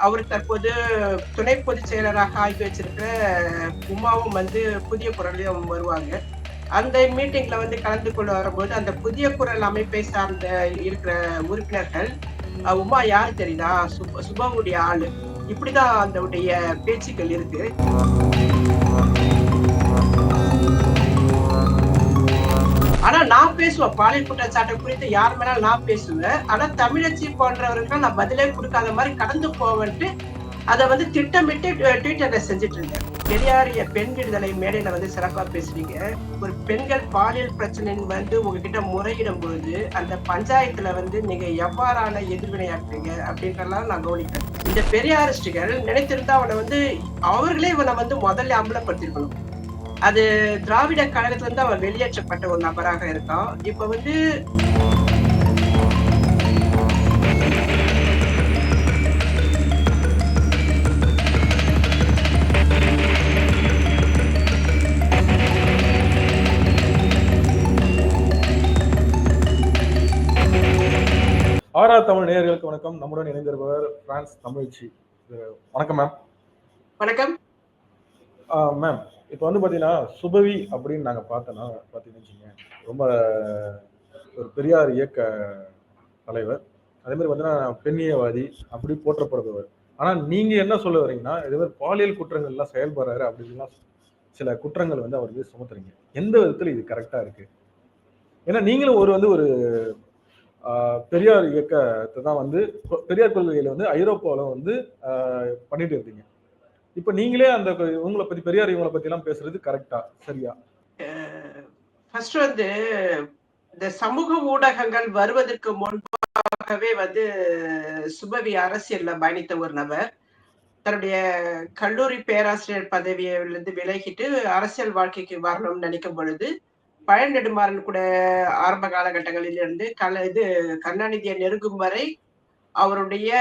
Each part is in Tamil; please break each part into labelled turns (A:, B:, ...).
A: அவர் தற்போது துணை பொதுச் செயலராக ஆகி வச்சிருக்கிற உமாவும் வந்து புதிய குரலையும் வருவாங்க. அந்த மீட்டிங்ல வந்து கலந்து கொள்ள வரும்போது அந்த புதிய குரல் அமைப்பை சார்ந்த இருக்கிற உறுப்பினர்கள் உமா யாரு தெரியுதா, சுபாவுடைய ஆளு, இப்படிதான் அதனுடைய பேச்சுக்கள் இருக்கு. ஆனா நான் பேசுவேன், பாலியல் குற்றச்சாட்டு குறித்து யார் மேலாலும் நான் பேசுவேன். ஆனா தமிழச்சி போன்றவர்கள் நான் பதிலே கொடுக்காத மாதிரி கடந்து போவேன்ட்டு அதை வந்து திட்டமிட்டு ட்விட்டர்ல செஞ்சுட்டு இருந்தேன். பெரியாரிய பெண் விடுதலை மேடையில வந்து சிறப்பா பேசுறீங்க. ஒரு பெண்கள் பாலியல் பிரச்சனைன்னு வந்து உங்ககிட்ட முறையிடும் பொழுது அந்த பஞ்சாயத்துல வந்து நீங்க எவ்வாறான எதிர்வினையாற்றுறீங்க அப்படின்றலாம் நான் கவனிக்கிறேன். இந்த பெரியாரிஸ்டுகள் நினைத்திருந்தா அவனை வந்து அவர்களே இவனை வந்து முதல்ல அம்பலப்படுத்திருக்கணும். அது திராவிட கழகத்துல இருந்து அவன் வெளியேற்றப்பட்ட ஒரு நபராக இருக்கான். இப்ப வந்து
B: ஆர்ஆர் தமிழ் நேயர்களுக்கு வணக்கம். நம்முடன் இணைந்திருப்பவர் பிரான்ஸ் தமிழ்ச்சி. வணக்கம் மேம்.
A: வணக்கம்
B: மேம். இப்போ வந்து பார்த்தீங்கன்னா சுபவி அப்படின்னு நாங்கள் பார்த்தோன்னா பார்த்தீங்கன்னு ரொம்ப ஒரு பெரியார் இயக்க தலைவர், அதே மாதிரி பார்த்தீங்கன்னா பெண்ணியவாதி அப்படி போற்றப்படுபவர். ஆனால் நீங்கள் என்ன சொல்ல வரீங்கன்னா இது மாதிரி பாலியல் குற்றங்கள்லாம் செயல்படுறாரு அப்படின்லாம் சில குற்றங்கள் வந்து அவர் சுமத்துறீங்க. எந்த விதத்தில் இது கரெக்டாக இருக்கு? ஏன்னா நீங்களும் ஒரு பெரியார் இயக்கத்தை தான் வந்து பெரியார் கொள்கையில வந்து ஐரோப்பாவில் வந்து பண்ணிட்டு இருந்தீங்க. இப்ப நீங்களே அந்த இவங்களை பத்தி பெரியார் இவங்களை பத்தி எல்லாம் பேசுறது கரெக்டா, சரியா?
A: ஃபர்ஸ்ட் வந்து இந்த சமூக ஊடகங்கள் வருவதற்கு முன்பாகவே வந்து சுபவி அரசியல்ல பயணித்த ஒரு நபர் தன்னுடைய கல்லூரி பேராசிரியர் பதவியிலிருந்து விலகிட்டு அரசியல் வாழ்க்கைக்கு வரணும்னு நினைக்கும் பொழுது பழநெடுமாறன் கூட ஆரம்ப காலகட்டங்களில் இருந்து கருணாநிதியை நெருங்கும் வரை அவருடைய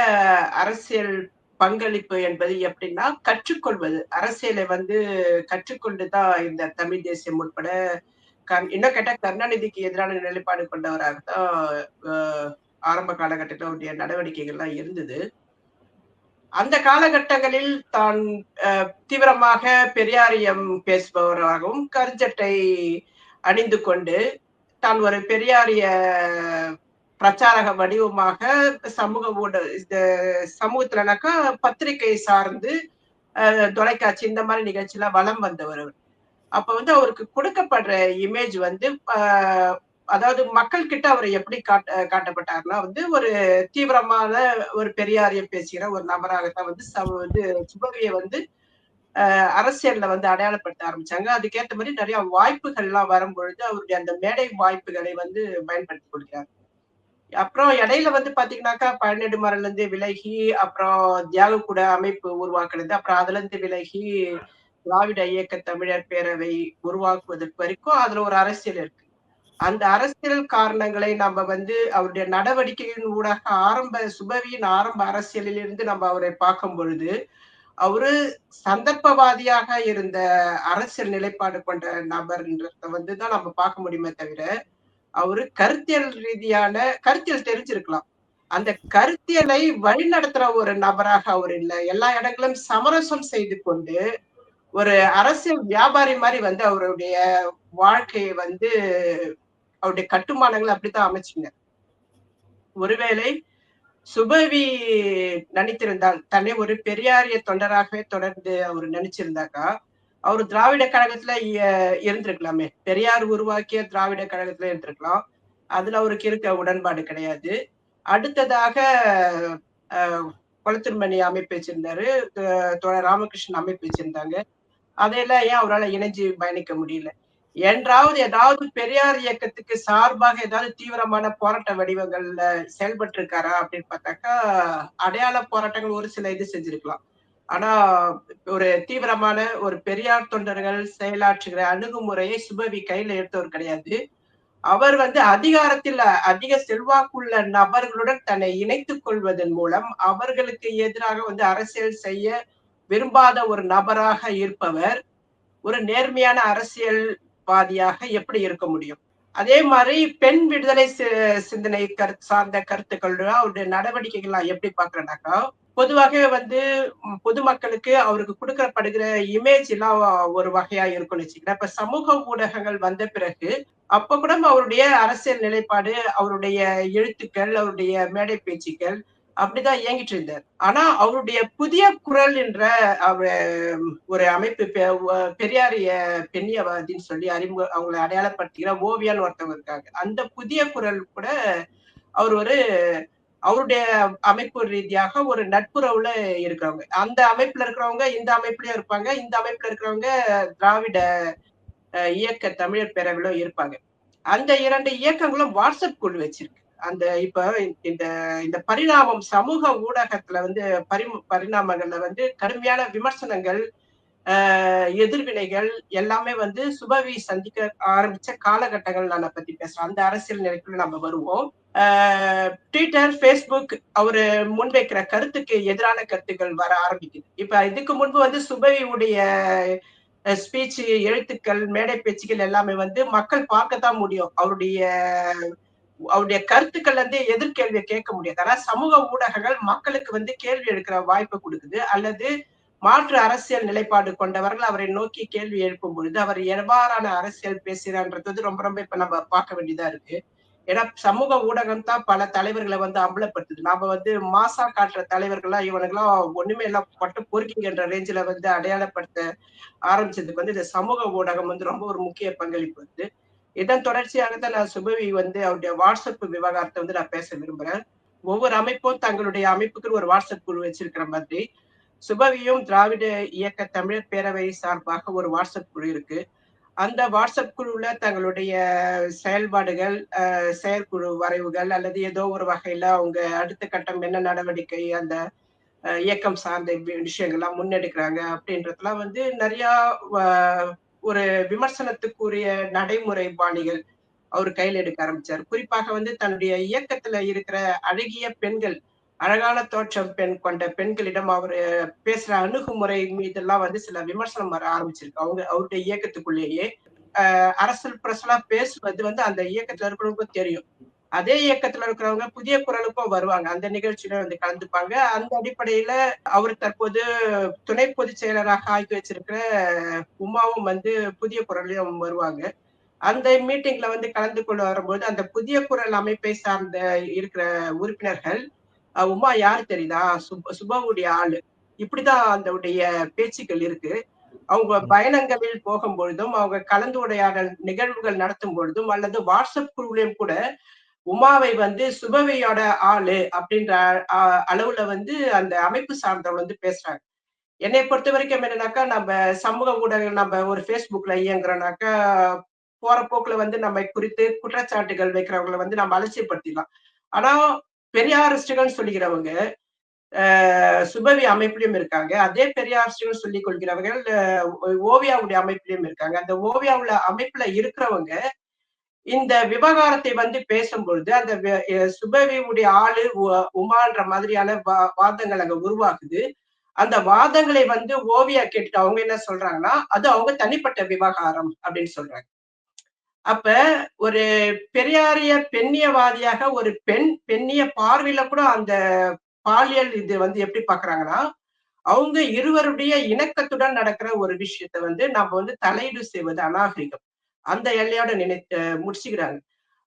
A: அரசியல் பங்களிப்பு என்பது எப்படின்னா கற்றுக்கொள்வது, அரசியலை வந்து கற்றுக்கொண்டுதான் இந்த தமிழ் தேசியம் உட்பட இன்னும் கேட்டா கருணாநிதிக்கு எதிரான நிலைப்பாடு கொண்டவராகத்தான் ஆரம்ப காலகட்டத்தில் அவருடைய நடவடிக்கைகள்லாம் இருந்தது. அந்த காலகட்டங்களில் தான் தீவிரமாக பெரியாரியம் பேசுபவராகவும் கருஞ்சட்டை அணிந்து கொண்டு தான் ஒரு பெரியாரிய பிரச்சாரக வடிவமாக இந்த சமூகத்துலனாக்கா பத்திரிகை சார்ந்து தொலைக்காட்சி இந்த மாதிரி நிகழ்ச்சியில வலம் வந்தவர். அப்ப வந்து அவருக்கு கொடுக்கப்படுற இமேஜ் வந்து அதாவது மக்கள் கிட்ட அவர் எப்படி காட்டப்பட்டார்னா வந்து ஒரு தீவிரமான ஒரு பெரியாரியம் பேசுகிற ஒரு நபராகத்தான் வந்து சுபவியை வந்து அரசியல்ல வந்து அடையாளப்படுத்த ஆரம்பிச்சாங்க. அதுக்கேற்ற மாதிரி நிறைய வாய்ப்புகள் எல்லாம் வரும் பொழுது அவருடைய அந்த மேடை வாய்ப்புகளை வந்து பயன்படுத்தி கொடுக்கிறார். அப்புறம் இடையில வந்து பாத்தீங்கன்னாக்கா பழநெடுமாறன்ல இருந்து விலகி அப்புறம் தியாக கூட அமைப்பு உருவாக்குறது, அப்புறம் அதுல இருந்து விலகி திராவிட இயக்க தமிழர் பேரவை உருவாக்குவதற்கு வரைக்கும் அதுல ஒரு அரசியல் இருக்கு. அந்த அரசியல் காரணங்களை நம்ம வந்து அவருடைய நடவடிக்கைகளின் ஊடாக சுபவியின் ஆரம்ப அரசியலில் இருந்து நம்ம அவரை பார்க்கும் பொழுது அவரு சந்தர்ப்பவாதியாக இருந்த அரசியல் நிலைப்பாடு கொண்ட நபர்ன்றத வந்துதான் நம்ம பார்க்க முடியுமே தவிர அவரு கருத்தியல் ரீதியான கருத்தியல் தெரிஞ்சிருக்கலாம். அந்த கருத்தியலை வழிநடத்துற ஒரு நபராக அவர் இல்லை. எல்லா இடங்களும் சமரசம் செய்து கொண்டு ஒரு அரசியல் வியாபாரி மாதிரி வந்து அவருடைய வாழ்க்கையை வந்து அவருடைய கட்டுமானங்கள் அப்படித்தான் அமைச்சுங்க. ஒருவேளை சுபவி நினைத்திருந்தால் தன்னை ஒரு பெரியாரிய தொண்டராகவே தொடர்ந்து அவர் நினைச்சிருந்தாக்கா அவர் திராவிட கழகத்துல இருந்திருக்கலாமே. பெரியார் உருவாக்கிய திராவிட கழகத்துல இருந்திருக்கலாம். அதுல அவருக்கு இருக்க உடன்பாடு கிடையாது. அடுத்ததாக குளத்திருமணி அமைப்பு வச்சிருந்தாரு, தோழர் ராமகிருஷ்ணன் அமைப்பு வச்சிருந்தாங்க. அதையெல்லாம் ஏன் அவரால் இணைஞ்சு பயணிக்க முடியல? ஏதாவது பெரியார் இயக்கத்துக்கு சார்பாக ஏதாவது தீவிரமான போராட்ட வடிவங்கள்ல செயல்பட்டு இருக்காரா அப்படின்னு பார்த்தாக்கா அடையாள போராட்டங்கள் ஒரு சில இது செஞ்சிருக்கலாம். ஆனா ஒரு தீவிரமான ஒரு பெரியார் தொண்டர்கள் செயலாற்றுகிற அணுகுமுறையை சுபவி கையில எடுத்தவர் கிடையாது. அவர் வந்து அதிகாரத்தில் அதிக செல்வாக்குள்ள நபர்களுடன் தன்னை இணைத்துக் கொள்வதன் மூலம் அவர்களுக்கு எதிராக வந்து அரசியல் செய்ய விரும்பாத ஒரு நபராக இருப்பவர் ஒரு நேர்மையான அரசியல்வாதியாக எப்படி இருக்க முடியும்? அதே மாதிரி பெண் விடுதலை சிந்தனை சார்ந்த கருத்துக்கள் அவருடைய நடவடிக்கைகள் எப்படி பாக்குறேன்னாக்கா பொதுவாகவே வந்து பொதுமக்களுக்கு அவருக்கு கொடுக்கப்படுகிற இமேஜ் எல்லாம் ஒரு வகையா இருக்கும்னு வச்சுக்கிறேன். இப்ப சமூக ஊடகங்கள் வந்த பிறகு அப்ப கூட அவருடைய அரசியல் நிலைப்பாடு, அவருடைய எழுத்துக்கள், அவருடைய மேடை பேச்சுக்கள் அப்படிதான் இயங்கிட்டு இருந்தார். ஆனா அவருடைய புதிய குரல் என்ற ஒரு அமைப்பு பெரியாரிய பெண்ணியவாதின்னு சொல்லி அவங்களை அடையாளப்படுத்துகிற ஓவியான்னு ஒருத்தவங்க இருக்காங்க. அந்த புதிய குரல் கூட அவர் ஒரு அவருடைய அமைப்பு ரீதியாக ஒரு நட்புறவுல இருக்கிறவங்க. அந்த அமைப்புல இருக்கிறவங்க இந்த அமைப்புலயும் இருப்பாங்க. இந்த அமைப்புல இருக்கிறவங்க திராவிட இயக்க தமிழர் பேரவையில இருப்பாங்க. அந்த 2 இயக்கங்களும் வாட்ஸ்அப் குழு வச்சிருக்கு. அந்த இப்ப இந்த இந்த பரிணாமம் சமூக ஊடகத்துல வந்து பரிணாமங்கள்ல வந்து கடுமையான விமர்சனங்கள், எதிர்வினைகள் எல்லாமே வந்து சுபவி சந்திக்க ஆரம்பிச்ச காலகட்டங்கள் நான் பத்தி பேசுறேன். அந்த அரசியல் நிலைக்குள்ள நம்ம வருவோம். ட்விட்டர், ஃபேஸ்புக் அவரு முன்வைக்கிற கருத்துக்கு எதிரான கருத்துக்கள் வர ஆரம்பிக்குது. இப்ப இதுக்கு முன்பு வந்து சுபவியுடைய ஸ்பீச், எழுத்துக்கள், மேடை பேச்சுக்கள் எல்லாமே வந்து மக்கள் பார்க்கத்தான் முடியும். அவருடைய கருத்துக்கள்ல இருந்து எதிர்கேள்வியை கேட்க முடியாது. ஆனா சமூக ஊடகங்கள் மக்களுக்கு வந்து கேள்வி எழுக்கிற வாய்ப்பு கொடுக்குது. அல்லது மாற்று அரசியல் நிலைப்பாடு கொண்டவர்கள் அவரை நோக்கி கேள்வி எழுப்பும் பொழுது அவர் எவ்வாறான அரசியல் பேசுகிறான்றது ரொம்ப ரொம்ப இப்ப நம்ம பார்க்க வேண்டியதா இருக்கு. ஏன்னா சமூக ஊடகம் தான் பல தலைவர்களை வந்து அம்பலப்படுத்துது. நாம வந்து மாசா காட்டுற தலைவர்கள்லாம் இவனுக்கெல்லாம் ஒண்ணுமே எல்லாம் பட்டு பொறுக்கிங்கன்ற ரேஞ்சில வந்து அடையாளப்படுத்த ஆரம்பிச்சதுக்கு வந்து இந்த சமூக ஊடகம் வந்து ரொம்ப ஒரு முக்கிய பங்களிப்பு வந்து. இதன் தொடர்ச்சியாகத்தான் நான் சுபவி வந்து அவருடைய வாட்ஸ்அப் விவகாரத்தை வந்து நான் பேச விரும்புறேன். ஒவ்வொரு அமைப்பும் தங்களுடைய அமைப்புக்கு ஒரு வாட்ஸ்அப் குழு வச்சிருக்கிற மாதிரி சுபவியும் திராவிட இயக்க தமிழர் பேரவை சார்பாக ஒரு வாட்ஸ்அப் குழு இருக்கு. அந்த வாட்ஸ்அப் குழுல தங்களுடைய செயல்பாடுகள், செயற்குழு வரைவுகள் அல்லது ஏதோ ஒரு வகையில அவங்க அடுத்த கட்டம் என்ன நடவடிக்கை அந்த இயக்கம் சார்ந்த விஷயங்கள்லாம் முன்னெடுக்கிறாங்க அப்படின்றதுலாம் வந்து நிறைய ஒரு விமர்சனத்துக்குரிய நடைமுறை பாணிகள் அவர் கையில் எடுக்க ஆரம்பிச்சார். குறிப்பாக வந்து தன்னுடைய இயக்கத்துல இருக்கிற அழகிய பெண்கள், அழகான தோற்றம் கொண்ட பெண்களிடம் அவர் பேசுற அணுகுமுறை மீதெல்லாம் வந்து சில விமர்சனம் வர ஆரம்பிச்சிருக்கு அவருடைய இயக்கத்துக்குள்ளேயே. அரசல் பிரசலா பேசுவது வந்து அந்த இயக்கத்துல இருக்கிறவங்களுக்கும் தெரியும். அதே இயக்கத்துல இருக்கிறவங்க புதிய குரலுக்கும் வருவாங்க. அந்த நிகழ்ச்சியில வந்து கலந்துப்பாங்க. அந்த அடிப்படையில அவர் தற்போது துணை பொதுச் செயலராக ஆக்கி வச்சிருக்கிற உமாவும் வந்து புதிய குரலையும் வருவாங்க. அந்த மீட்டிங்ல வந்து கலந்து கொண்டு வரும்போது அந்த புதிய குரல் அமைப்பை சார்ந்த இருக்கிற உறுப்பினர்கள் உமா யாரு தெரியுதா? சுபாவுடைய ஆளு. இப்படிதான் அதனுடைய பேச்சுக்கள் இருக்கு. அவங்க பயணங்களில் போகும் பொழுதும், அவங்க கலந்துரையாடல் நிகழ்வுகள் நடத்தும் பொழுதும், அல்லது வாட்ஸ்அப் குழுவிலும் கூட உமாவை வந்து சுபவியோட ஆளு அப்படின்ற அளவுல வந்து அந்த அமைப்பு சார்ந்தவங்க வந்து பேசுறாங்க. என்னை பொறுத்த வரைக்கும் என்னன்னாக்கா, நம்ம சமூக ஊடகங்கள் நம்ம ஒரு Facebookல இயங்குறோம்னாக்கா, போற போக்குல வந்து நம்மை குறித்து குற்றச்சாட்டுகள் வைக்கிறவங்கள வந்து நம்ம அலட்சியப்படுத்திடலாம். ஆனா, பெரியாரிஸ்டுகள் சொல்லுகிறவங்க, சுபவி அமைப்பிலும் இருக்காங்க. அதே பெரியாரிஸ்டுகள் சொல்லிக் கொள்கிறவர்கள் ஓவியாவுடைய அமைப்பிலும் இருக்காங்க. அந்த ஓவியாவுல அமைப்புல இருக்கிறவங்க இந்த விவகாரத்தை வந்து பேசும்பொழுது அந்த சுபவியுடைய ஆளு உமான்ற மாதிரியான வாதங்கள் அங்க உருவாகுது. அந்த வாதங்களை வந்து ஓவியா கேட்டுட்டு அவங்க என்ன சொல்றாங்கன்னா, அது அவங்க தனிப்பட்ட விவகாரம் அப்படின்னு சொல்றாங்க. அப்ப ஒரு பெரியாரிய பெண்ணியவாதியாக ஒரு பெண்ணிய பார்வையில கூட அந்த பாலியல் இது வந்து எப்படி பாக்குறாங்கன்னா, அவங்க இருவருடைய இணக்கத்துடன் நடக்கிற ஒரு விஷயத்த வந்து நம்ம வந்து தலையீடு செய்வது அநாகரிகம். அந்த எல்லையோட முடிச்சுக்கிறாங்க.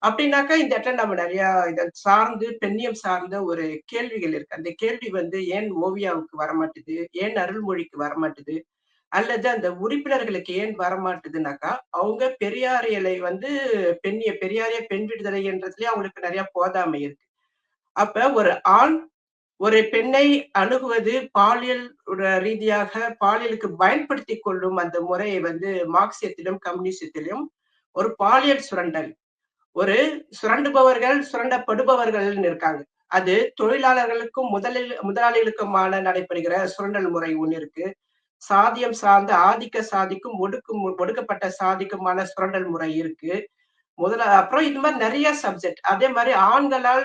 A: அப்படின்னாக்கா இந்த இடத்துல நம்ம நிறைய இதை சார்ந்து பெண்ணியம் சார்ந்த ஒரு கேள்விகள் இருக்கு. அந்த கேள்வி வந்து ஏன் ஓவியாவுக்கு வரமாட்டுது, ஏன் அருள்மொழிக்கு வரமாட்டுது, அல்லது அந்த உறுப்பினர்களுக்கு ஏன் வரமாட்டுதுனாக்கா அவங்க பெரியாரியலை வந்து பெரியாரிய பெண் விடுதலை என்றதுலயே அவங்களுக்கு நிறைய போதாமை இருக்கு. அப்ப ஒரு ஆண் ஒரு பெண்ணை அணுகுவது பாலியல் ரீதியாக பாலியலுக்கு பயன்படுத்தி கொள்ளும் அந்த முறையை வந்து மார்க்சியத்திலும் கம்யூனிசத்திலும் ஒரு பாலியல் சுரண்டல். ஒரு சுரண்டுபவர்கள் சுரண்டப்படுபவர்கள்னு இருக்காங்க. அது தொழிலாளர்களுக்கும் முதலாளிகளுக்குமான நடைபெறுகிற சுரண்டல் முறை ஒண்ணு இருக்கு. சாதியம் சார்ந்த ஆதிக்க சாதிக்கும் ஒடுக்கப்பட்ட சாதிக்குமான சுரண்டல் முறை இருக்கு. அப்புறம் இது மாதிரி நிறைய சப்ஜெக்ட். அதே மாதிரி ஆண்களால்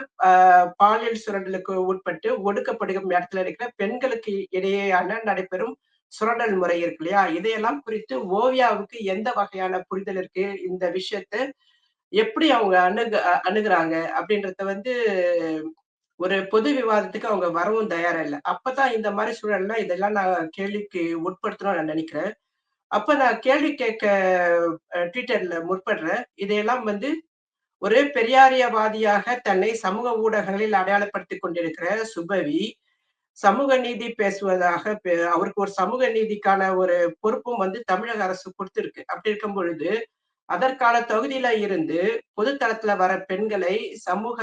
A: பாலியல் சுரண்டலுக்கு உட்பட்டு ஒடுக்கப்படுகும் இடத்துல இருக்கிற பெண்களுக்கு இடையேயான நடைபெறும் சுரண்டல் முறை இருக்கு இல்லையா? இதையெல்லாம் குறித்து ஓவியாவுக்கு எந்த வகையான புரிதல் இருக்கு? இந்த விஷயத்த எப்படி அவங்க அணுகுறாங்க அப்படின்றத வந்து ஒரு பொது விவாதத்துக்கு அவங்க வரவும் தயாரா இல்ல. அப்பதான் இந்த மாதிரி சூழல்ல இதெல்லாம் நான் கேள்விக்கு உட்படுத்தணும்னு நான் நினைக்கிறேன். அப்ப நான் கேள்வி கேட்க ட்விட்டர்ல முற்படுறேன். இதையெல்லாம் வந்து ஒரு பெரியாரியவாதியாக தன்னை சமூக ஊடகங்களில் அடையாளப்படுத்திக் கொண்டிருக்கிற சுபவி, சமூக நீதி பேசுவதாக அவருக்கு ஒரு சமூக நீதிக்கான ஒரு பொறுப்பும் வந்து தமிழக அரசு குடுத்திருக்கு. அப்படி இருக்கும் பொழுது, அதற்கான தகுதியில இருந்து பொது தளத்துல வர பெண்களை சமூக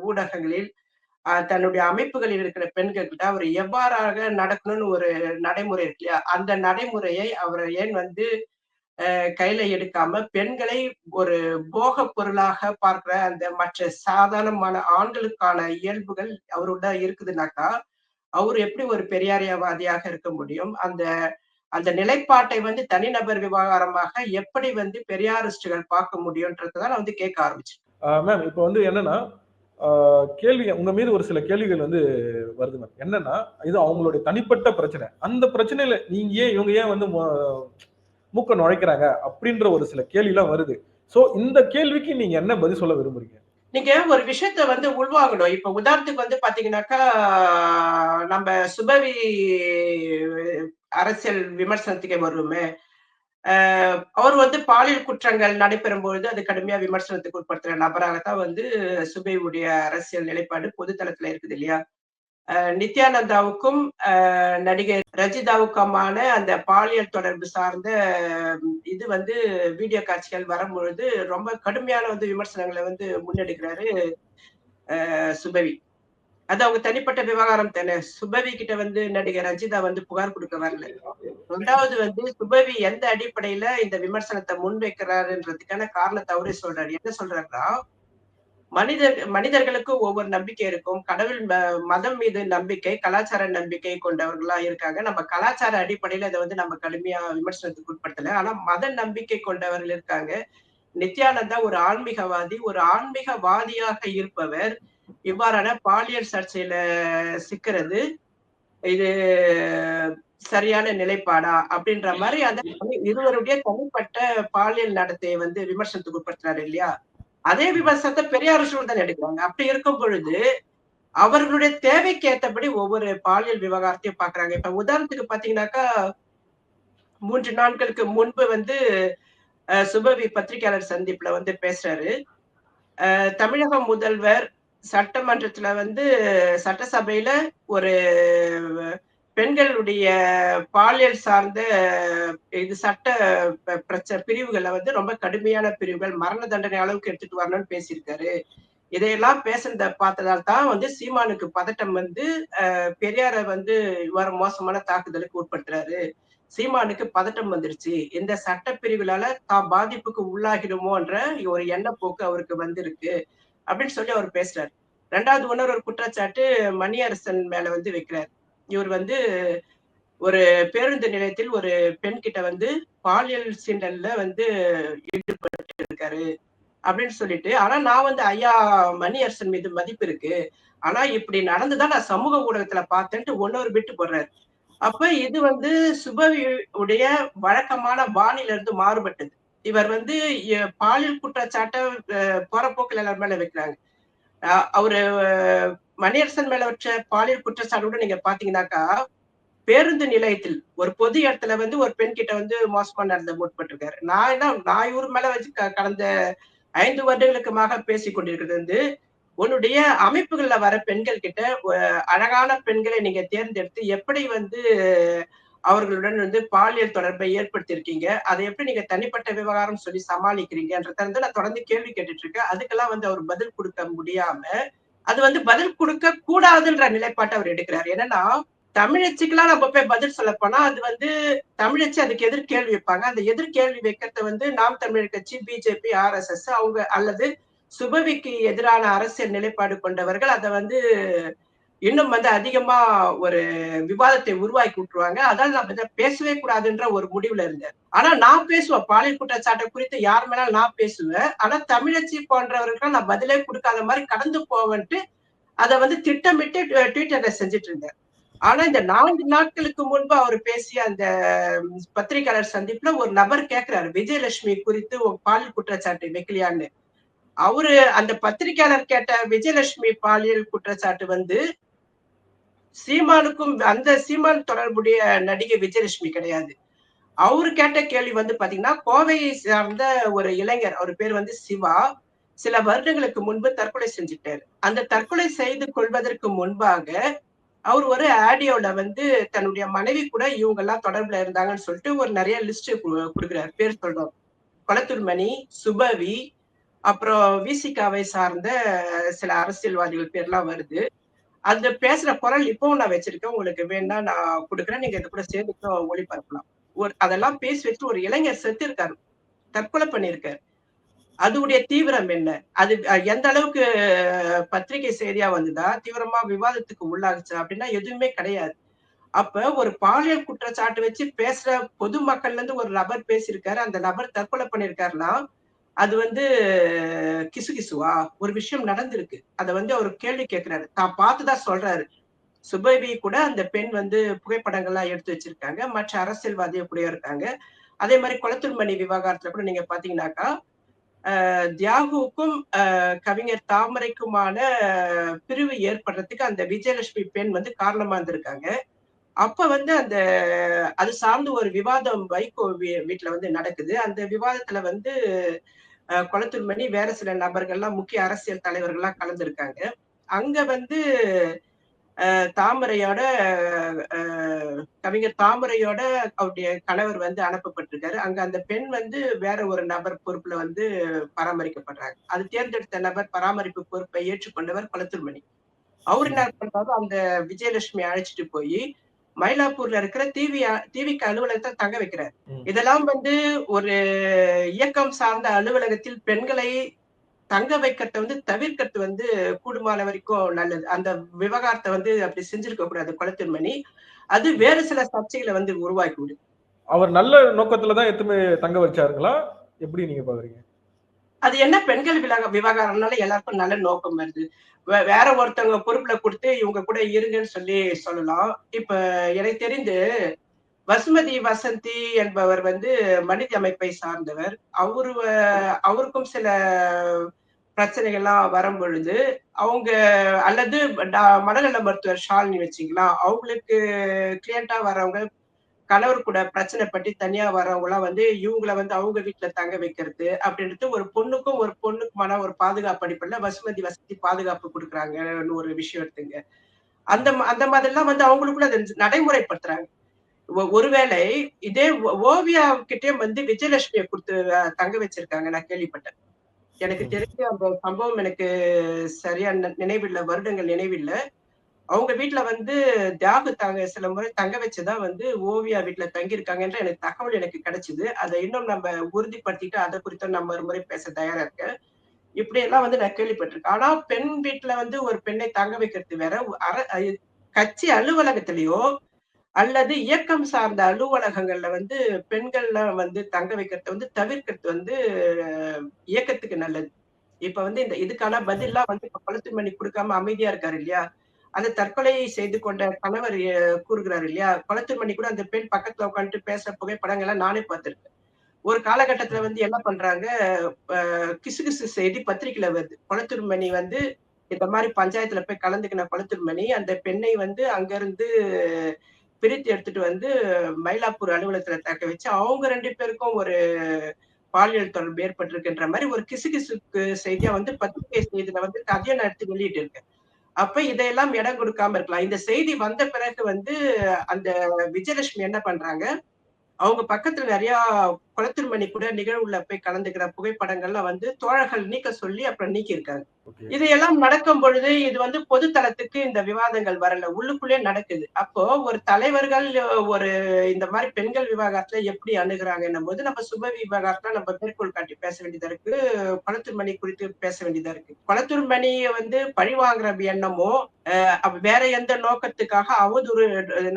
A: ஊடகங்களில் தன்னுடைய அமைப்புகளில் இருக்கிற பெண்கள்கிட்ட அவர் எவ்வாறாக நடக்கணும்னு ஒரு நடைமுறை இருக்கு இல்லையா? அந்த நடைமுறையை அவர் ஏன் வந்து கையில எடுக்காம பெண்களை ஒரு போக பொருளாக பார்க்கிற அந்த மற்ற சாதாரணமான ஆண்களுக்கான இயல்புகள் அவரோட இருக்குதுனாக்கா, அவரு எப்படி ஒரு பெரியாரியவாதியாக இருக்க முடியும்? அந்த அந்த நிலைப்பாட்டை வந்து தனிநபர் விவகாரமாக எப்படி வந்து பெரியாரிஸ்டுகள் பார்க்க முடியும்ன்றத தான் நான் வந்து கேட்க ஆரம்பிச்சேன்.
B: மேம் இப்போ வந்து என்னன்னா கேள்வி உங்க மீது ஒரு சில கேள்விகள் வந்து வருது மேம். என்னன்னா இது அவங்களுடைய தனிப்பட்ட பிரச்சனை. அந்த பிரச்சனையில நீங்க ஏன் இவங்க ஏன் வந்து மூக்க நுழைக்கிறாங்க அப்படின்ற ஒரு சில கேள்வி எல்லாம் வருது. சோ இந்த கேள்விக்கு நீங்க என்ன பதில் சொல்ல விரும்புறீங்க?
A: நீங்க ஒரு விஷயத்த வந்து உள்வாங்கணும். இப்ப உதாரணத்துக்கு வந்து பாத்தீங்கன்னாக்கா, நம்ம சுபவி அரசியல் விமர்சனத்துக்கே வருவோமே. அவர் வந்து பாலியல் குற்றங்கள் நடைபெறும் பொழுது அது கடுமையா விமர்சனத்துக்கு உட்படுத்துற நபராகத்தான் வந்து சுபையுடைய அரசியல் நிலைப்பாடு பொதுத்தளத்துல இருக்குது இல்லையா? நித்யானந்தாவுக்கும் நடிகை ரஜிதாவுக்குமான அந்த பாலியல் தொடர்பு சார்ந்த இது வந்து வீடியோ காட்சிகள் வரும்பொழுது ரொம்ப கடுமையான வந்து விமர்சனங்களை வந்து முன்னெடுக்கிறாரு சுபவி. அது அவங்க தனிப்பட்ட விவகாரம் தானே. சுபவி கிட்ட வந்து நடிகை ரஞ்சிதா வந்து புகார் கொடுக்க வரல. 2வது வந்து சுபவி எந்த அடிப்படையில இந்த விமர்சனத்தை முன்வைக்கிறாருன்றதுக்கான காரணத்தை அவரே சொல்றாரு. என்ன சொல்றாருன்னா, மனிதர்களுக்கு ஒவ்வொரு நம்பிக்கை இருக்கும். கடவுள் மதம் மீது நம்பிக்கை, கலாச்சார நம்பிக்கை கொண்டவர்களா இருக்காங்க. நம்ம கலாச்சார அடிப்படையில இதை வந்து நம்ம கடுமையா விமர்சனத்துக்கு உட்படுத்தல. ஆனா மத நம்பிக்கை கொண்டவர்கள் இருக்காங்க. நித்யானந்தா ஒரு ஆன்மீகவாதி. ஒரு ஆன்மீகவாதியாக இருப்பவர் இவ்வாறான பாலியல் சர்ச்சையில சிக்கிறது இது சரியான நிலைப்பாடா அப்படின்ற மாதிரி அந்த இருவருடைய தனிப்பட்ட பாலியல் நடத்தையை வந்து விமர்சனத்துக்கு உட்படுத்துறாரு இல்லையா? அதே விமர்சனத்தை பெரியாரிஸ்டுகள் தான் எடுக்கிறாங்க. அப்படி இருக்கும் பொழுது அவர்களுடைய தேவைக்கு ஏற்றபடி ஒவ்வொரு பாலியல் விவகாரத்தையும் பாக்குறாங்க. இப்ப உதாரணத்துக்கு பாத்தீங்கன்னாக்கா 3 நாட்களுக்கு முன்பு வந்து சுபவி பத்திரிகையாளர் சந்திப்புல வந்து பேசுறாரு. தமிழக முதல்வர் சட்டமன்றத்துல வந்து சட்டசபையில ஒரு பெண்களுடைய பாலியல் சார்ந்த இது சட்ட பிரிவுகளை வந்து ரொம்ப கடுமையான பிரிவுகள் மரண தண்டனை அளவுக்கு எடுத்துட்டு வரணும்னு பேசியிருக்காரு. இதையெல்லாம் பேசுனத பார்த்ததால் தான் வந்து சீமானுக்கு பதட்டம் வந்து பெரியாரை வந்து இவ்வாறு மோசமான தாக்குதலுக்கு உட்படுத்துறாரு. சீமானுக்கு பதட்டம் வந்துருச்சு. இந்த சட்ட பிரிவுகளால தான் பாதிப்புக்கு உள்ளாகிடுமோன்ற ஒரு எண்ணப்போக்கு அவருக்கு வந்திருக்கு அப்படின்னு சொல்லி அவர் பேசுறாரு. 2வது இன்னொரு ஒரு குற்றச்சாட்டு மணியரசன் மேல வந்து வைக்கிறார். இவர் வந்து ஒரு பேருந்து நிலையத்தில் ஒரு பெண் கிட்ட வந்து பாலியல் சீண்டல்ல வந்து ஈடுபட்டு இருக்காரு அப்படின்னு சொல்லிட்டு, ஆனா நான் வந்து ஐயா மணியரசன் மீது மதிப்பு இருக்கு. ஆனா இப்படி நடந்துதான் நான் சமூக ஊடகத்துல பார்த்தேன்ட்டு இன்னொரு பிட்டு போடுறாரு. அப்ப இது வந்து சுபவி உடைய வழக்கமான பாணியில இருந்து மாறுபட்டது. இவர் வந்து பாலியல் குற்றச்சாட்டை போற போக்குல எல்லார் மேல வைக்கிறாங்க. அவரு மணியரசன் மேல வச்ச பாலியல் குற்றச்சாட்டோட நீங்க பாத்தீங்கன்னாக்கா, பேருந்து நிலையத்தில் ஒரு பொது இடத்துல வந்து ஒரு பெண் கிட்ட வந்து மோசமா நடந்த முற்பட்டிருக்காரு. நான் இவரு மேல வச்சு கடந்த 5 வருடங்களுக்குமாக பேசிக் கொண்டிருக்கிறது வந்து, உன்னுடைய அமைப்புகள்ல வர பெண்கள் கிட்ட அழகான பெண்களை நீங்க தேர்ந்தெடுத்து எப்படி வந்து அவர்களுடன் வந்து பாலியல் தொடர்பை ஏற்படுத்தியிருக்கீங்க. அதை எப்படி நீங்க தனிப்பட்ட விவகாரம் சொல்லி சமாளிக்கிறீங்கன்றத வந்து நான் தொடர்ந்து கேள்வி கேட்டுட்டு இருக்கேன். அதுக்கெல்லாம் வந்து அவர் பதில் கொடுக்க முடியாம, அது வந்து பதில் கொடுக்க கூடாதுன்ற நிலைப்பாட்டை அவர் எடுக்கிறார். என்னன்னா, தமிழச்சிக்கெல்லாம் நம்ம போய் பதில் சொல்ல போனா, அது வந்து தமிழச்சி அதுக்கு எதிர்கேள்வி வைப்பாங்க. அந்த எதிர்கேள்வி வைக்கிறது வந்து நாம் தமிழர் கட்சி, பிஜேபி, ஆர்எஸ்எஸ் அவங்க அல்லது சுபவிக்கு எதிரான அரசியல் நிலைப்பாடு கொண்டவர்கள் அதை வந்து இன்னும் வந்து அதிகமா ஒரு விவாதத்தை உருவாக்கி விட்டுருவாங்க. அதனால நம்ம இதை பேசவே கூடாதுன்ற ஒரு முடிவுல இருந்தேன். ஆனா நான் பேசுவேன். பாலியல் குற்றச்சாட்டை குறித்து யார் மேலும் நான் பேசுவேன். ஆனா தமிழச்சி போன்றவர்கள் நான் பதிலே கொடுக்காத மாதிரி கடந்து போவேன்ட்டு அதை வந்து திட்டமிட்டு ட்விட்டர்ல செஞ்சுட்டு இருந்தேன். ஆனா இந்த 4 நாட்களுக்கு முன்பு அவர் பேசிய அந்த பத்திரிகையாளர் சந்திப்புல ஒரு நபர் கேட்கிறாரு, விஜயலட்சுமி குறித்து பாலியல் குற்றச்சாட்டு வைக்கலையான்னு. அவரு அந்த பத்திரிகையாளர் கேட்ட விஜயலட்சுமி பாலியல் குற்றச்சாட்டு சீமானுக்கும் அந்த சீமான் தொடர்புடைய நடிகை விஜயலட்சுமி கிடையாது. அவரு கேட்ட கேள்வி பாத்தீங்கன்னா, கோவையை சார்ந்த ஒரு இளைஞர், அவர் பேர் சிவா. சில வருடங்களுக்கு முன்பு தற்கொலை செஞ்சுட்டாரு. அந்த தற்கொலை செய்து கொள்வதற்கு முன்பாக அவர் ஒரு ஆடியோல தன்னுடைய மனைவி கூட இவங்க எல்லாம் தொடர்புல இருந்தாங்கன்னு சொல்லிட்டு ஒரு நிறைய லிஸ்ட் குடுக்குறாரு. பேர் சொல்றோம். கொளத்தூர் மணி, சுபவி, அப்புறம் விசிகாவை சார்ந்த சில அரசியல்வாதிகள் பேர்லாம் வருது. அந்த பேசுற குரல் இப்பவும் நான் வச்சிருக்கேன். உங்களுக்கு வேணா நான் குடுக்குறேன். நீங்க இது கூட சேர்ந்து ஒளிபரப்பலாம். அதெல்லாம் பேசி வச்சு ஒரு இளைஞர் செத்து இருக்காரு. தற்கொலை பண்ணியிருக்காரு. அதுடைய தீவிரம் என்ன? அது எந்த அளவுக்கு பத்திரிகை செய்தியா வந்ததா? தீவிரமா விவாதத்துக்கு உள்ளாகுச்சா? அப்படின்னா எதுவுமே கிடையாது. அப்ப ஒரு பாலியல் குற்றச்சாட்டு வச்சு பேசுற பொதுமக்கள்ல இருந்து ஒரு நபர் பேசியிருக்காரு. அந்த நபர் தற்கொலை பண்ணியிருக்காருன்னா, அது கிசுகிசுவா? ஒரு விஷயம் நடந்திருக்கு. அத அவரு கேள்வி கேட்கிறாரு. தான் பார்த்துதான் சொல்றாரு. சுபவி கூட அந்த பெண் புகைப்படங்கள்லாம் எடுத்து வச்சிருக்காங்க. மற்ற அரசியல்வாதிகள் கூட இருக்காங்க. அதே மாதிரி கொளத்தூர் மணி விவகாரத்துல கூட நீங்க பாத்தீங்கன்னாக்கா, தியாகுவுக்கும் கவிஞர் தாமரைக்குமான பிரிவு ஏற்படுறதுக்கு அந்த விஜயலட்சுமி பெண் காரணமா இருந்திருக்காங்க. அப்ப அந்த அது சார்ந்து ஒரு விவாதம் வைகோ வீட்டுல நடக்குது. அந்த விவாதத்துல கொளத்தூர் மணி வேற சில நபர்கள்லாம் முக்கிய அரசியல் தலைவர்கள்லாம் கலந்துருக்காங்க. அங்க தாமரையோட கவிஞர் தாமரையோட அவருடைய கணவர் அனுப்பப்பட்டிருக்காரு. அங்க அந்த பெண் வேற ஒரு நபர் பொறுப்புல பராமரிக்கப்படுறாங்க. அது தேர்ந்தெடுத்த நபர் பராமரிப்பு பொறுப்பை ஏற்றுக்கொண்டவர் கொளத்தூர் மணி. அவர் என்ன பண்றாரு, அந்த விஜயலட்சுமி அழைச்சிட்டு போய் மயிலாப்பூர்ல இருக்கிற டிவிக்கு அலுவலகத்தை தங்க வைக்கிறார். இதெல்லாம் ஒரு இயக்கம் சார்ந்த அலுவலகத்தில் பெண்களை தங்க வைக்கிறத தவிர்க்கிறது கூடுமான வரைக்கும் நல்லது. அந்த விவகாரத்தை அப்படி செஞ்சிருக்க கூடாது கொளத்தூர் மணி. அது வேறு சில சர்ச்சைகளை உருவாக்கி விடுது.
B: அவர் நல்ல நோக்கத்துலதான் எதுவுமே தங்க வச்சாருங்களா? எப்படி நீங்க பாக்குறீங்க?
A: அது என்ன பெண்கள் விவகாரம்னால எல்லாருக்கும் நல்ல நோக்கம் வருது. வேற ஒருத்தவங்க பொறுப்புல கொடுத்து இவங்க கூட இருங்கன்னு சொல்லலாம். இப்ப எனக்கு தெரிந்து வசுமதி வசந்தி என்பவர் மனித அமைப்பை சார்ந்தவர். அவருக்கும் சில பிரச்சனைகள்லாம் வரும் பொழுது அவங்க அல்லது மனநல மருத்துவர் ஷாலினி வச்சுக்கலாம், அவங்களுக்கு கிளியண்டா வரவங்க கணவர் கூட பிரச்சனை பற்றி தனியா வரவங்க எல்லாம் இவங்கள அவங்க வீட்டுல தங்க வைக்கிறது அப்படின்றது ஒரு பொண்ணுக்குமான ஒரு பாதுகாப்பு அடிப்படையில வசுமதி வசதி பாதுகாப்பு கொடுக்குறாங்கன்னு ஒரு விஷயம் எடுத்துங்க. அந்த மாதிரி எல்லாம் அவங்களுக்குள்ள நடைமுறைப்படுத்துறாங்க. ஒருவேளை இதே ஓவியா கிட்டே விஜயலட்சுமியை கொடுத்து தங்க வச்சிருக்காங்க, நான் கேள்விப்பட்டேன். எனக்கு தெரிஞ்ச அந்த சம்பவம் எனக்கு சரியா நினைவில்லை, வருடங்கள் நினைவில்லை. அவங்க வீட்டுல தியாகு சில முறை தங்க வச்சுதான் ஓவியா வீட்டுல தங்கியிருக்காங்கன்ற எனக்கு தகவல் எனக்கு கிடைச்சது. அதை இன்னும் நம்ம உறுதிப்படுத்திட்டு அதை குறித்து நம்ம ஒரு முறை பேச தயாரா இருக்கேன். இப்படி எல்லாம் நான் கேள்விப்பட்டிருக்கேன். ஆனா பெண் வீட்டுல ஒரு பெண்ணை தங்க வைக்கிறது வேற. கட்சி அலுவலகத்திலேயோ அல்லது இயக்கம் சார்ந்த அலுவலகங்கள்ல பெண்கள்லாம் தங்க வைக்கிறத தவிர்க்கிறது இயக்கத்துக்கு நல்லது. இப்ப இந்த இதுக்கான பதில்லாம் கொளத்தூர் மணி கொடுக்காம அமைதியா இருக்காரு இல்லையா? அந்த தற்கொலை செய்து கொண்ட கணவர் கூறுகிறார் இல்லையா? கொளத்தூர் மணி கூட அந்த பெண் பக்கத்துல உட்காந்துட்டு பேசுற புகைப்படங்கள்லாம் நானே பார்த்திருக்கேன். ஒரு காலகட்டத்துல என்ன பண்றாங்க, கிசுகிசு செய்தி பத்திரிகையில வருது. கொளத்தூர் மணி இந்த மாதிரி பஞ்சாயத்துல போய் கலந்துக்கின கொளத்தூர் மணி அந்த பெண்ணை அங்க இருந்து பிரித்து எடுத்துட்டு மயிலாப்பூர் அலுவலகத்துல தக்க வச்சு அவங்க 2 பேருக்கும் ஒரு பாலியல் தொடர்பு ஏற்பட்டிருக்குன்ற மாதிரி ஒரு கிசுகிசுக்கு செய்தியா பத்திரிகை செய்தியில அதையும் நான் எடுத்து வெளியிட்டு இருக்கேன். அப்ப இதையெல்லாம் இடம் கொடுக்காம இருக்கலாம். இந்த செய்தி வந்த பிறகு அந்த விஜயலட்சுமி என்ன பண்றாங்க, அவங்க பக்கத்துல நிறைய கொளத்தூர் மணி கூட நிகழ்வுல போய் கலந்துக்கிற புகைப்படங்கள்லாம் தோழர்கள் நீக்க சொல்லி அப்புறம் நீக்கி இருக்காங்க. இதையெல்லாம் நடக்கும் பொழுது இது பொது தளத்துக்கு இந்த விவாதங்கள் வரல, உள்ளுக்குள்ளே நடக்குது. அப்போ ஒரு தலைவர்கள் ஒரு இந்த மாதிரி பெண்கள் விவகாரத்துல எப்படி அணுகுறாங்கன்னும் போது நம்ம சுபவி விவகாரத்துல நம்ம மேற்கோள் காட்டி பேச வேண்டியதா இருக்கு. கொளத்தூர் மணி குறித்து பேச வேண்டியதா இருக்கு. கொளத்தூர் மணியை பழி வாங்குற எண்ணமோ வேற எந்த நோக்கத்துக்காக அவதூறு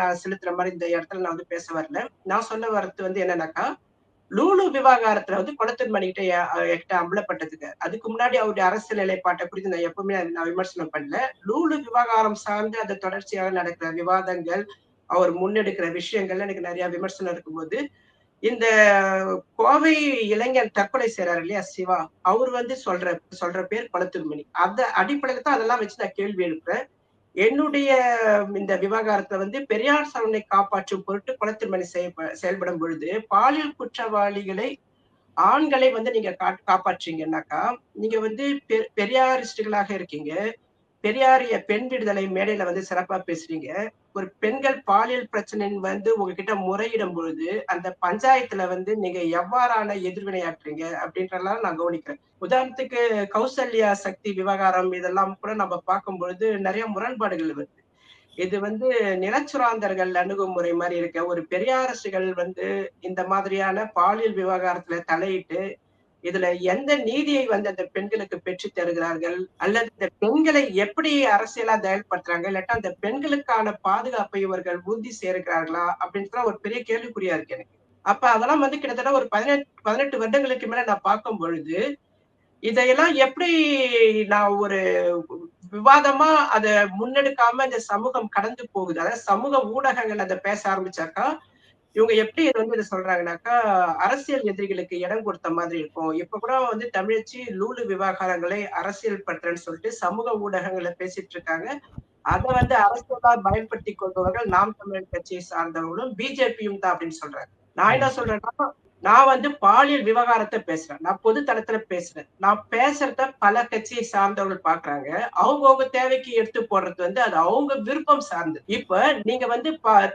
A: நான் செலுத்துற மாதிரி இந்த இடத்துல நான் பேச வரல. நான் சொல்ல வர்றது என்னன்னாக்கா, லூலு விவகாரத்துல கொளத்தூர் மணி கிட்ட அம்பலப்பட்டதுக்கு அதுக்கு முன்னாடி அவருடைய அரசியல் நிலைப்பாட்டை குறித்து நான் எப்பவுமே நான் விமர்சனம் பண்ணல. லூலு விவகாரம் சார்ந்து அந்த தொடர்ச்சியாக நடக்கிற விவாதங்கள், அவர் முன்னெடுக்கிற விஷயங்கள்ல எனக்கு நிறைய விமர்சனம் இருக்கும்போது இந்த கோவை இளைஞர் தற்கொலை செய்றாரு இல்லையா சிவா, அவர் வந்து சொல்ற பேர் கொளத்தூர்மணி. அந்த அடிப்படையில தான் அதெல்லாம் வச்சு நான் கேள்வி எழுப்புறேன். என்னுடைய இந்த விவகாரத்துல வந்து பெரியார் சரவணை காப்பாற்றும் பொருட்டு கொளத்தூர்மணி செயல்படும் பொழுது, பாலியல் குற்றவாளிகளை ஆண்களை வந்து நீங்க காப்பாற்றீங்கன்னாக்கா, நீங்க வந்து பெரியாரிஸ்டுகளாக இருக்கீங்க. பெரியாரிய பெண் விடுதலை மேடையில வந்து சிறப்பா பேசுறீங்க. ஒரு பெண்கள் பாலியல் பிரச்சனைன்னு வந்து உங்ககிட்ட முறையிடும் பொழுது, அந்த பஞ்சாயத்துல வந்து நீங்க எவ்வாறான எதிர்வினையாற்றுறீங்க அப்படின்றதெல்லாம் நான் கவனிக்கிறேன். உதாரணத்துக்கு கௌசல்யா சக்தி விவகாரம் இதெல்லாம் கூட நம்ம பார்க்கும்பொழுது நெறைய முரண்பாடுகள் வருது. இது வந்து நிலச்சுராந்தர்கள் அணுகுமுறை மாரி இருக்கு. ஒரு பெரியாரிஸ்டுகள் வந்து இந்த மாதிரியான பாலியல் விவகாரத்துல தலையிட்டு இதுல எந்த நீதியை வந்து அந்த பெண்களுக்கு பெற்றுத் தருகிறார்கள்? அல்லது இந்த பெண்களை எப்படி அரசியலா செயல்படுத்துறாங்க? இல்லாட்டா அந்த பெண்களுக்கான பாதுகாப்பை இவர்கள் உறுதி செய்கிறார்களா? அப்படின்றதுலாம் ஒரு பெரிய கேள்விக்குறியா இருக்கு எனக்கு. அப்ப அதெல்லாம் வந்து கிட்டத்தட்ட ஒரு 18 வருடங்களுக்கு மேல நான் பார்க்கும் பொழுது, இதையெல்லாம் எப்படி நான் ஒரு விவாதமா அத முன்னெடுக்காம இந்த சமூகம் கடந்து போகுது. அதாவது சமூக ஊடகங்கள் அத பேச ஆரம்பிச்சாக்கா, இவங்க எப்படி இத வந்து இத சொல்றாங்கன்னாக்கா, அரசியல் எதிரிகளுக்கு இடம் கொடுத்த மாதிரி இருக்கும். இப்ப கூட வந்து தமிழச்சி லூலு விவகாரங்களை அரசியல் படுத்துறேன்னு சொல்லிட்டு சமூக ஊடகங்கள்ல பேசிட்டு இருக்காங்க. அத வந்து அரசியலா பயன்படுத்திக் கொள்பவர்கள் நாம் தமிழர் கட்சியை சார்ந்தவர்களும், பிஜேபியும் தான் அப்படின்னு சொல்றாங்க. நான் என்ன சொல்றேன்னா, நான் வந்து பாலியல் விவகாரத்த பேசுறேன். நான் பொது தளத்துல பேசுறேன். நான் பேசுறத பல கட்சியை சார்ந்தவர்கள் பார்க்குறாங்க. அவங்கவங்க தேவைக்கு எடுத்து போடுறது வந்து அது அவங்க விருப்பம் சார்ந்தது. இப்ப நீங்க வந்து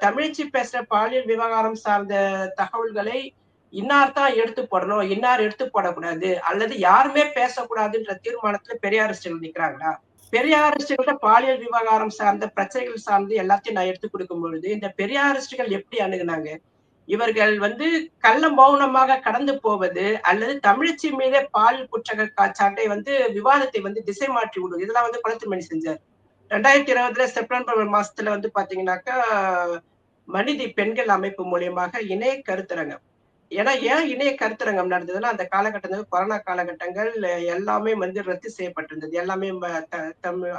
A: தமிழச்சி பேசுற பாலியல் விவகாரம் சார்ந்த தகவல்களை இன்னார் தான் எடுத்து போடணும், இன்னார் எடுத்து போடக்கூடாது, அல்லது யாருமே பேசக்கூடாதுன்ற தீர்மானத்துல பெரியாரிஸ்டுகள் நிக்கிறாங்களா? பெரியாரிஸ்டுகள்ட்ட பாலியல் விவகாரம் சார்ந்த பிரச்சனைகள் சார்ந்து எல்லாத்தையும் நான் எடுத்துக் கொடுக்கும் பொழுது, இந்த பெரியாரிஸ்டுகள் எப்படி அணுகுனாங்க? இவர்கள் வந்து கள்ள மௌனமாக கடந்து போவது அல்லது தமிழச்சி மீதே பாலியல் குற்றச்சாட்டை வந்து விவாதத்தை வந்து திசை மாற்றி விடுவது. இதெல்லாம் வந்து கொளத்தூர்மணி செஞ்சார். 2020 செப்டம்பர் மாசத்துல வந்து பாத்தீங்கன்னாக்கா, மனிதி பெண்கள் அமைப்பு மூலியமாக இணைய கருத்தரங்கம். ஏன்னா ஏன் இணைய கருத்தரங்கம் நடந்ததுன்னா, அந்த காலகட்டத்துல கொரோனா காலகட்டங்கள் எல்லாமே வந்து ரத்து செய்யப்பட்டிருந்தது. எல்லாமே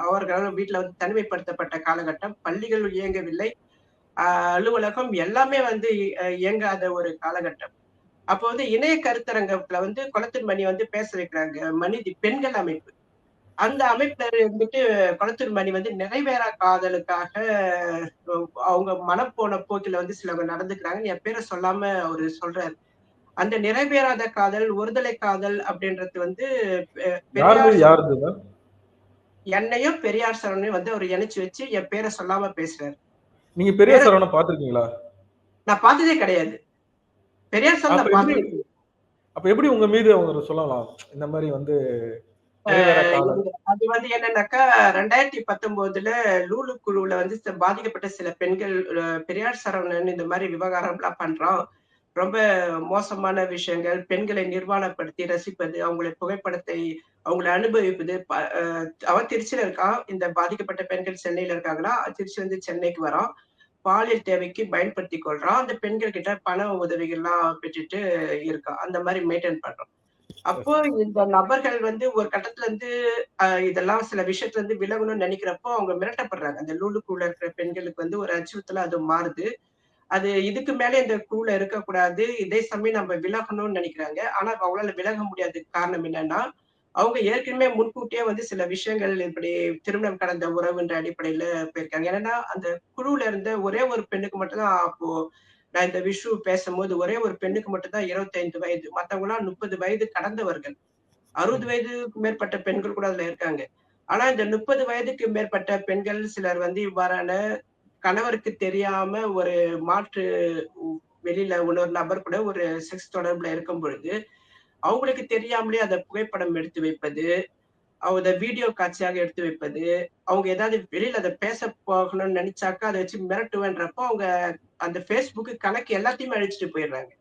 A: அவர்கள் வீட்ல வந்து தனிமைப்படுத்தப்பட்ட காலகட்டம். பள்ளிகள் இயங்கவில்லை. அலுவலகம் எல்லாமே வந்து இயங்காத ஒரு காலகட்டம். அப்போ வந்து இணைய கருத்தரங்கத்துல வந்து கொளத்தூர்மணி வந்து பேச வைக்கிறாங்க. மனிதி பெண்கள் அமைப்பு. அந்த அமைப்புல இருந்துட்டு கொளத்தூர்மணி வந்து நிறைவேறா காதலுக்காக அவங்க மனம் போன போக்குல வந்து சிலவங்க நடந்துக்கிறாங்க. என் பேரை சொல்லாம அவரு சொல்றாரு. அந்த நிறைவேறாத காதல், ஒருதலை காதல் அப்படின்றது வந்து பெரியார்
B: யாருது?
A: என்னையும் பெரியார் சரவணையும் வந்து அவர் இணைச்சு வச்சு என் பேரை சொல்லாம பேசுறாரு.
B: நீங்க பெரியார் சரவணனை பாத்திருக்கீங்களா?
A: நான் பார்த்ததே கிடையாது. பெரியார் சரவண நான் பார்த்தது.
B: அப்ப எப்படி உங்க மீது அவங்க சொல்லலாம்? இந்த மாதிரி வந்து
A: அது வந்து என்னன்னாக்கா 2019 லூலு குழுவுல வந்து பாதிக்கப்பட்ட சில பெண்கள் பெரியார் சரவணன் இந்த மாதிரி விவகாரம்லாம் பண்றான். ரொம்ப மோசமான விஷயங்கள், பெண்களை நிர்வாணப்படுத்தி ரசிப்பது, அவங்களை புகைப்படத்தை அவங்களை அனுபவிப்பது. அவன் திருச்சியில இருக்கான். இந்த பாதிக்கப்பட்ட பெண்கள் சென்னையில இருக்காங்கன்னா, திருச்சி வந்து சென்னைக்கு வரான். பாலியல் தேவைக்கு பயன்படுத்திக் கொள்றான். அந்த பெண்கள் கிட்ட பண உதவிகள்லாம் பெற்றுட்டு இருக்கான். அந்த மாதிரி மெயின்டைன் பண்றான். அப்போ இந்த நபர்கள் வந்து ஒரு கட்டத்துல இருந்து இதெல்லாம் சில விஷயத்துல இருந்து விலகணும்னு நினைக்கிறப்போ அவங்க மிரட்டப்படுறாங்க. அந்த லூலுக்குள்ள இருக்கிற பெண்களுக்கு வந்து ஒரு அச்சுறுத்தலா அது மாறுது. அது இதுக்கு மேல இந்த குழுல இருக்கக்கூடாது. இதே சமயம் நம்ம விலகணும்னு நினைக்கிறாங்க. ஆனா அவங்களால விலக முடியாததுக்கு காரணம் என்னன்னா, அவங்க ஏற்கனவே முன்கூட்டியே வந்து சில விஷயங்கள் இப்படி திருமணம் கடந்த உறவுன்ற அடிப்படையில போயிருக்காங்க. ஏன்னா, அந்த குழுவுல இருந்த ஒரே ஒரு பெண்ணுக்கு மட்டும் தான் அப்போ நான் இந்த விஷு பேசும்போது ஒரே ஒரு பெண்ணுக்கு மட்டும் தான் 25 வயது. மத்தவங்கலாம் 30 வயது கடந்தவர்கள். 60 வயதுக்கு மேற்பட்ட பெண்கள் கூட அதுல இருக்காங்க. ஆனா இந்த 30 வயதுக்கு மேற்பட்ட பெண்கள் சிலர் வந்து இவ்வாறான கணவருக்கு தெரியாம ஒரு மாற்று வெளியில இன்னொரு நபர் கூட ஒரு செக்ஸ் தொடர்புல இருக்கும் பொழுது, அவங்களுக்கு தெரியாமலே அத புகைப்படம் எடுத்து வைப்பது, அத வீடியோ காட்சியாக எடுத்து வைப்பது, அவங்க ஏதாவது வெளியில அத பேச போகணும்னு நினைச்சாக்கா, அத வச்சு மிரட்டுவேன்றப்போ, அவங்க அந்த Facebook கணக்கு எல்லாத்தையுமே அழிச்சுட்டு போயிடுறாங்க.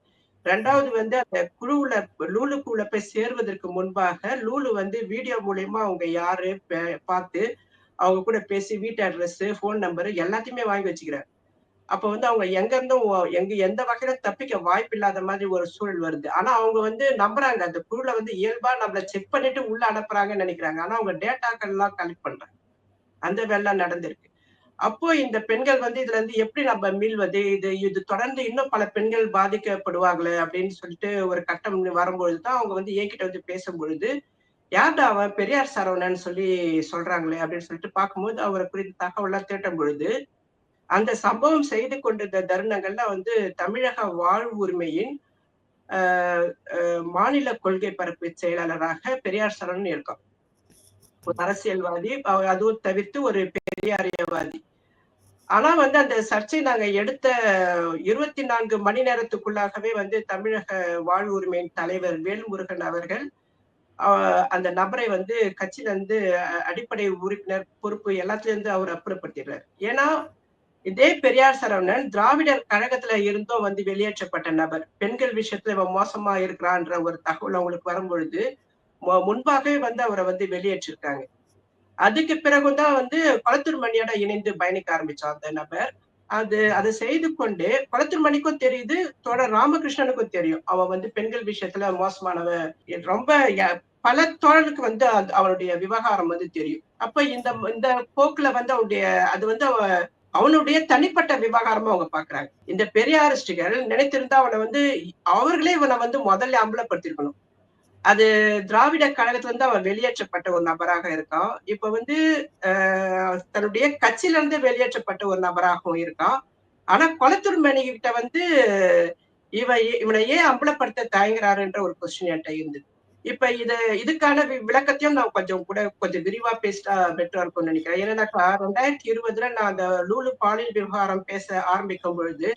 A: 2வது வந்து அந்த குழுவுல லூலு குழுல போய் சேர்வதற்கு முன்பாக, லூலு வந்து வீடியோ மூலியமா அவங்க யாரு பார்த்து, அவங்க கூட பேசி வீட்டு அட்ரஸ், ஃபோன் நம்பர் எல்லாத்தையுமே வாங்கி வச்சுக்கிறாங்க. அப்ப வந்து அவங்க எங்க இருந்தும் எந்த வகையில தப்பிக்க வாய்ப்பில்லாத மாதிரி ஒரு சூழல் வருது. ஆனா அவங்க வந்து நம்புறாங்க. அந்த குழுல வந்து இயல்பா நம்மள செக் பண்ணிட்டு உள்ள அனுப்புறாங்கன்னு நெனைக்கிறாங்க. ஆனா அவங்க டேட்டாக்கள்லாம் கலெக்ட் பண்றாங்க. அந்த வேலைலாம் நடந்திருக்கு. அப்போ இந்த பெண்கள் வந்து இதுல இருந்து எப்படி நம்ம மீள்வது? இது இது தொடர்ந்து இன்னும் பல பெண்கள் பாதிக்கப்படுவாங்களே அப்படின்னு சொல்லிட்டு ஒரு கட்டம் வரும்பொழுது தான் அவங்க வந்து என்கிட்ட வந்து பேசும்பொழுது, "யார்டா அவன்? பெரியார் சரவணன் சொல்லி சொல்றாங்களே" அப்படின்னு சொல்லிட்டு பார்க்கும்போது, அவர குறித்த தகவல்லாம் திரட்டும் பொழுது, அந்த சம்பவம் செய்து கொண்டிருந்த தருணங்கள்ல வந்து தமிழக வாழ்வு உரிமையின் அ அ மாநில கொள்கை பரப்பு செயலாளராக பெரியார் சரவணன் இருக்கான். ஒரு அரசியல்வாதி. அதுவும் தவிர்த்து ஒரு பெரியாரியவாதி. ஆனா வந்து அந்த சர்ச்சை நாங்க எடுத்த 24 மணி நேரத்துக்குள்ளாகவே வந்து தமிழக வாழ்வு உரிமையின் தலைவர் வேல்முருகன் அவர்கள் அ அந்த நபரை வந்து கட்சியில இருந்து அடிப்படை உறுப்பினர் பொறுப்பு எல்லாத்துலயும் இருந்து அவர் அப்புறப்படுத்திடுறாரு. ஏன்னா, இதே பெரியார் சரவணன் திராவிடர் கழகத்துல இருந்தும் வந்து வெளியேற்றப்பட்ட நபர். பெண்கள் விஷயத்துல இவன் மோசமா இருக்கிறான்ற ஒரு தகவல் அவங்களுக்கு வரும்பொழுது, முன்பாகவே வந்து அவர வந்து வெளியேற்றிருக்காங்க. அதுக்கு பிறகும் தான் வந்து கொளத்தூர் மணியோட இணைந்து பயணிக்க ஆரம்பிச்சான் அந்த நபர். அது செய்து கொண்டு கொளத்தூர் மணிக்கும் தெரியுது, தோழர் ராமகிருஷ்ணனுக்கும் தெரியும். அவன் வந்து பெண்கள் விஷயத்துல மோசமானவன். ரொம்ப பல தோழருக்கு வந்து அவனுடைய விவகாரம் வந்து தெரியும். அப்ப இந்த இந்த போக்குல வந்து அது வந்து அவனுடைய தனிப்பட்ட விவகாரமா அவங்க பார்க்குறாங்க. இந்த பெரியாரிஸ்டுகள் நினைத்திருந்தா அவன வந்து அவர்களே இவன வந்து முதல்ல அம்பலப்படுத்தியிருக்கணும். அது திராவிட கழகத்துல இருந்து அவன் வெளியேற்றப்பட்ட ஒரு நபராக இருக்கான். இப்ப வந்து அ தன்னுடைய கட்சியில இருந்து வெளியேற்றப்பட்ட ஒரு நபராகவும் இருக்கான். ஆனா கொளத்தூர் மணி கிட்ட வந்து இவனை ஏன் அம்பலப்படுத்த தயங்குறாருன்ற ஒரு கொஸ்டின் என்ட்ட இருந்தது. இப்ப இதுக்கான விளக்கத்தையும் நான் கொஞ்சம் விரிவா பேசிட்டா பெட்டரா இருக்கும்னு நினைக்கிறேன். ஏன்னாக்கா 2020ல நான் அந்த லூலு பாலியல் விவகாரம் பேச ஆரம்பிக்கும் பொழுது